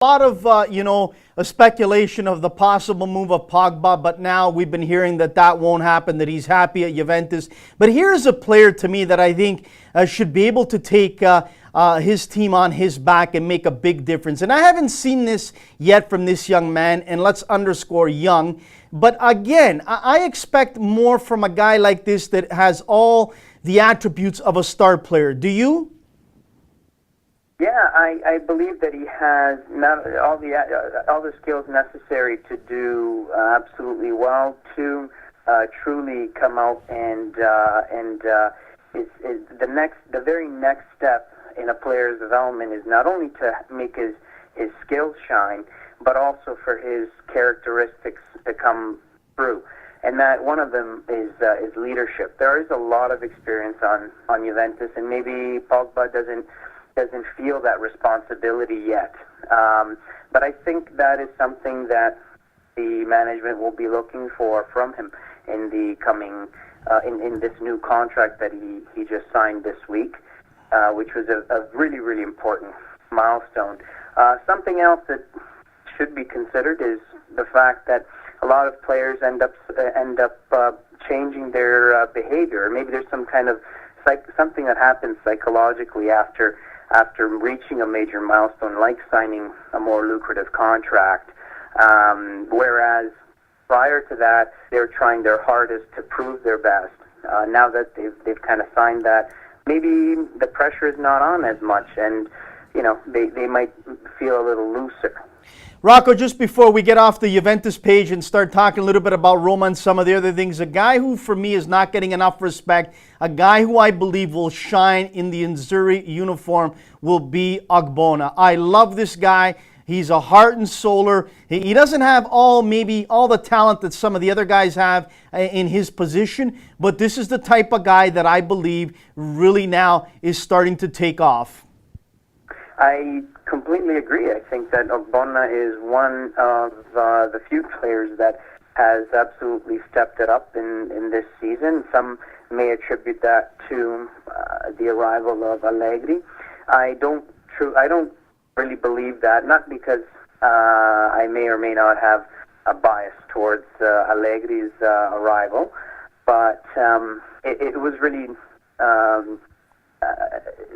lot of, a speculation of the possible move of Pogba, but now we've been hearing that that won't happen, that he's happy at Juventus. But here's a player to me that I think should be able to take his team on his back and make a big difference. And I haven't seen this yet from this young man, and let's underscore young. But again, I expect more from a guy like this that has all the attributes of a star player. Do you? Yeah, I believe that he has not all the skills necessary to do absolutely well, to truly come out and the very next step in a player's development is not only to make his skills shine, but also for his characteristics to come through. And that one of them is leadership. There is a lot of experience on Juventus, and maybe Pogba doesn't feel that responsibility yet. But I think that is something that the management will be looking for from him in the coming in this new contract that he just signed this week, which was a really, really important milestone. Something else that should be considered is the fact that a lot of players end up changing their behavior. Maybe there's some kind of something that happens psychologically after reaching a major milestone, like signing a more lucrative contract. Whereas prior to that, they're trying their hardest to prove their best. Now that they've kind of signed that, maybe the pressure is not on as much, and they might feel a little looser. Rocco, just before we get off the Juventus page and start talking a little bit about Roma and some of the other things, a guy who for me is not getting enough respect, a guy who I believe will shine in the Nzuri uniform will be Ogbonna. I love this guy. He's a heart and souler. He doesn't have all the talent that some of the other guys have in his position, but this is the type of guy that I believe really now is starting to take off. I completely agree. I think that Ogbonna is one of the few players that has absolutely stepped it up in this season. Some may attribute that to the arrival of Allegri. I don't really believe that, not because I may or may not have a bias towards Allegri's arrival, but it was really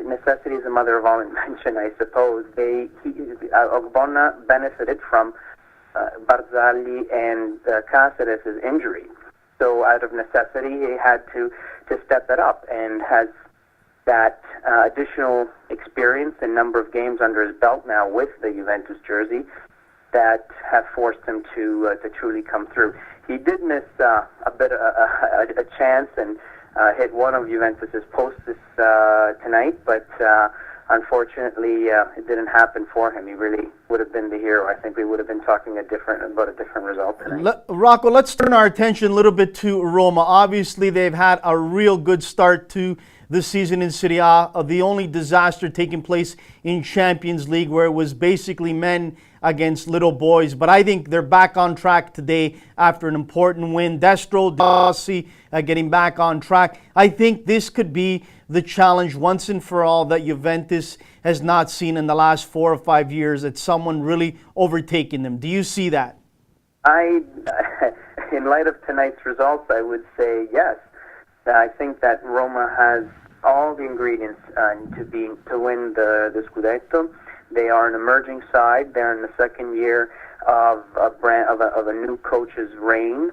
necessity is the mother of all invention, I suppose. Ogbonna benefited from Barzagli and Cáceres' injury. So out of necessity, he had to step it up, and has that additional experience and number of games under his belt now with the Juventus jersey that have forced him to truly come through. He did miss a chance and hit one of Juventus's posts tonight, but unfortunately it didn't happen for him. He really would have been the hero. I think we would have been talking about a different result tonight. Rocco, let's turn our attention a little bit to Roma. Obviously, they've had a real good start to this season in Serie A. The only disaster taking place in Champions League, where it was basically men against little boys. But I think they're back on track today after an important win. Destro Dossi getting back on track. I think this could be the challenge once and for all that Juventus has not seen in the last 4 or 5 years, that someone really overtaking them. Do you see that? In light of tonight's results, I would say yes. I think that Roma has all the ingredients to win the Scudetto. They are an emerging side. They're in the second year of a new coach's reign.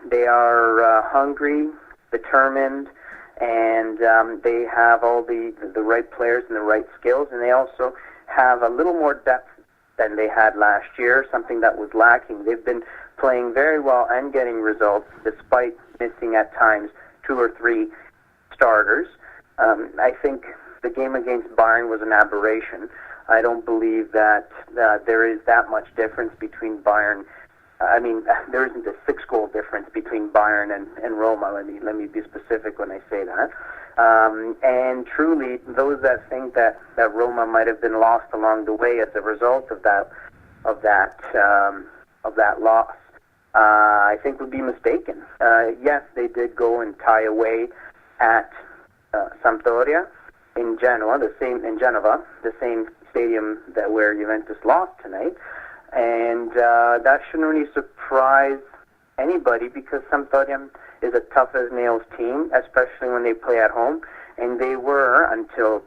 They are hungry, determined, and they have all the right players and the right skills. And they also have a little more depth than they had last year, something that was lacking. They've been playing very well and getting results despite missing at times 2 or 3 starters. I think the game against Bayern was an aberration. I don't believe that there is that much difference between Bayern. I mean, there isn't a 6-goal difference between Bayern and Roma. Let me be specific when I say that. And truly, those that think that Roma might have been lost along the way as a result of that loss, I think would be mistaken. Yes, they did go and tie away at Sampdoria in Genova, the same stadium where Juventus lost tonight, and that shouldn't really surprise anybody because Sampdoria is a tough as nails team, especially when they play at home, and they were until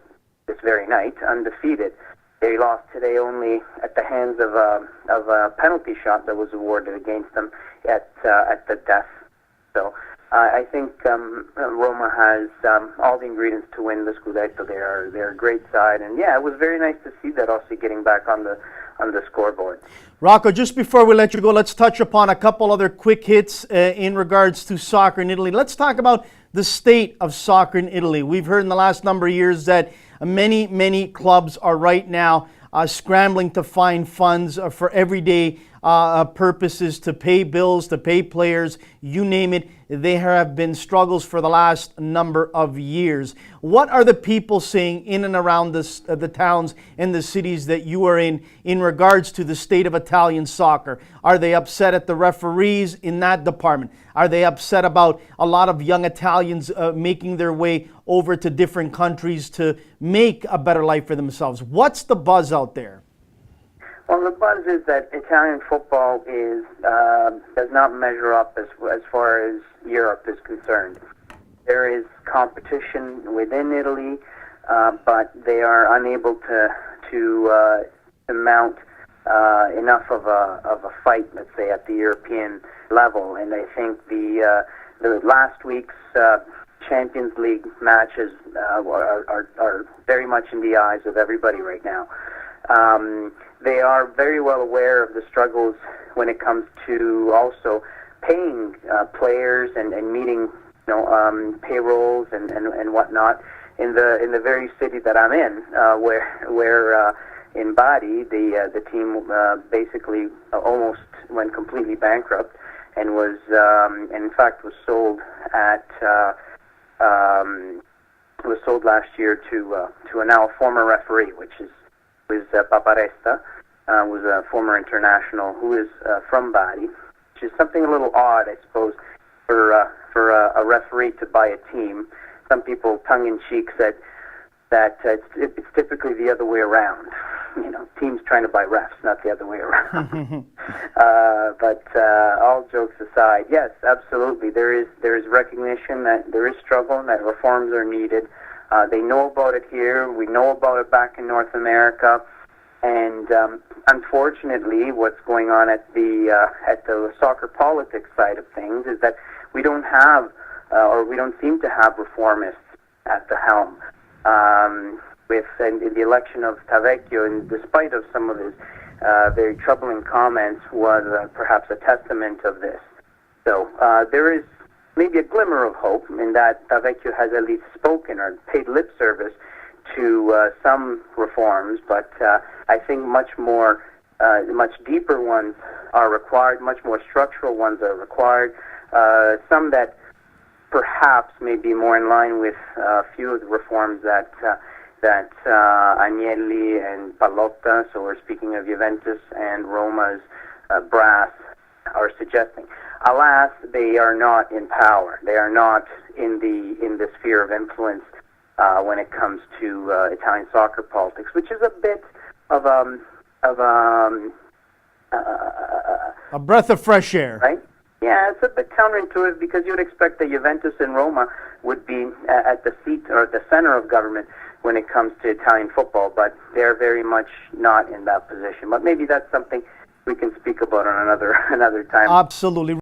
this very night undefeated. They lost today only at the hands of a penalty shot that was awarded against them at the death. So I think Roma has all the ingredients to win the Scudetto. They're a great side, and yeah, it was very nice to see that also getting back on the scoreboard. Rocco, just before we let you go, let's touch upon a couple other quick hits in regards to soccer in Italy. Let's talk about the state of soccer in Italy. We've heard in the last number of years that many clubs are right now scrambling to find funds for everyday purposes, to pay bills, to pay players, you name it. There have been struggles for the last number of years. What are the people saying in and around the towns and the cities that you are in regards to the state of Italian soccer? Are they upset at the referees in that department? Are they upset about a lot of young Italians making their way over to different countries to make a better life for themselves? What's the buzz out there? Well, the buzz is that Italian football does not measure up as far as Europe is concerned. There is competition within Italy, but they are unable to mount enough of a fight, let's say, at the European level. And I think the last week's Champions League matches are very much in the eyes of everybody right now. They are very well aware of the struggles when it comes to also paying players and meeting payrolls and whatnot in the very city that I'm in, where in Bari the team basically almost went completely bankrupt and was and in fact was sold last year to a now former referee, which is Paparesta, was a former international who is from Bari, which is something a little odd, I suppose, for a referee to buy a team. Some people, tongue-in-cheek, said that it's typically the other way around. Teams trying to buy refs, not the other way around. But all jokes aside, yes, absolutely, there is recognition that there is struggle and that reforms are needed. They know about it here. We know about it back in North America. And unfortunately, what's going on at the soccer politics side of things is that we don't have, or we don't seem to have, reformists at the helm. With the election of Tavecchio, and despite of some of his very troubling comments, was perhaps a testament of this. So there is maybe a glimmer of hope in that Tavecchio has at least spoken or paid lip service to some reforms, but I think much deeper ones are required, much more structural ones are required, some that perhaps may be more in line with a few of the reforms that Agnelli and Pallotta, so we're speaking of Juventus and Roma's brass, are suggesting. Alas, they are not in power. They are not in the sphere of influence when it comes to Italian soccer politics, which is a bit of a breath of fresh air, right? Yeah, it's a bit counterintuitive because you'd expect that Juventus and Roma would be at the seat or at the center of government when it comes to Italian football, but they're very much not in that position. But maybe that's something we can speak about on another time. Absolutely.